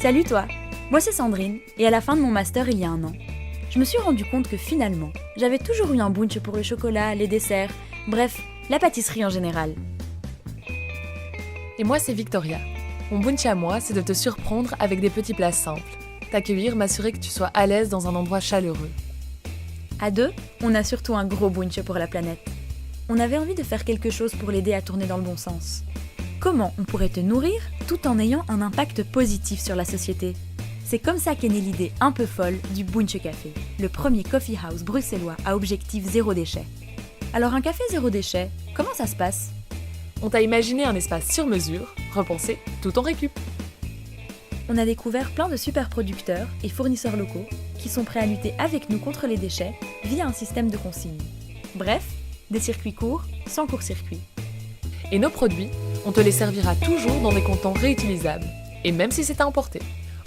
Salut toi, moi c'est Sandrine, et à la fin de mon master il y a un an, je me suis rendu compte que finalement, j'avais toujours eu un bunch pour le chocolat, les desserts, bref, la pâtisserie en général. Et moi, c'est Victoria. Mon bunch à moi, c'est de te surprendre avec des petits plats simples. T'accueillir, m'assurer que tu sois à l'aise dans un endroit chaleureux. À deux, on a surtout un gros bunch pour la planète. On avait envie de faire quelque chose pour l'aider à tourner dans le bon sens. Comment on pourrait te nourrir tout en ayant un impact positif sur la société ? C'est comme ça qu'est née l'idée un peu folle du Bunch Café, le premier coffee house bruxellois à objectif zéro déchet. Alors un café zéro déchet, comment ça se passe ? On t'a imaginé un espace sur mesure, repensé, tout en récup. On a découvert plein de super producteurs et fournisseurs locaux qui sont prêts à lutter avec nous contre les déchets via un système de consigne. Bref, des circuits courts, sans court-circuit. Et nos produits, on te les servira toujours dans des contenants réutilisables, et même si c'est à emporter.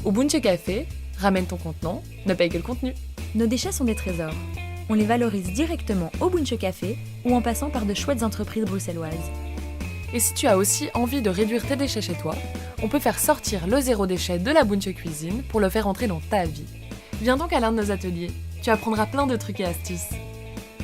Au Bunch Café, ramène ton contenant, ne paye que le contenu. Nos déchets sont des trésors. On les valorise directement au Bunch Café ou en passant par de chouettes entreprises bruxelloises. Et si tu as aussi envie de réduire tes déchets chez toi, on peut faire sortir le zéro déchet de la Bunch Cuisine pour le faire entrer dans ta vie. Viens donc à l'un de nos ateliers, tu apprendras plein de trucs et astuces.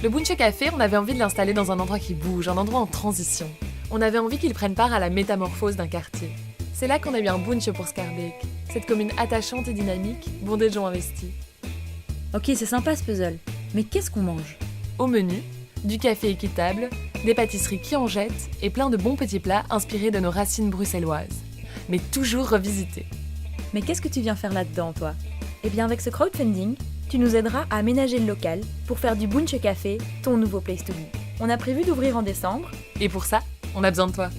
Le Bunch Café, on avait envie de l'installer dans un endroit qui bouge, un endroit en transition. On avait envie qu'il prenne part à la métamorphose d'un quartier. C'est là qu'on a eu un bunch pour Scarbeck, cette commune attachante et dynamique, bondée de gens investis. Ok, c'est sympa ce puzzle, mais qu'est-ce qu'on mange ? Au menu, du café équitable, des pâtisseries qui en jettent et plein de bons petits plats inspirés de nos racines bruxelloises. Mais toujours revisités. Mais qu'est-ce que tu viens faire là-dedans, toi ? Eh bien, avec ce crowdfunding, tu nous aideras à aménager le local pour faire du Bunch Café ton nouveau place to be. On a prévu d'ouvrir en décembre. Et pour ça, on a besoin de toi.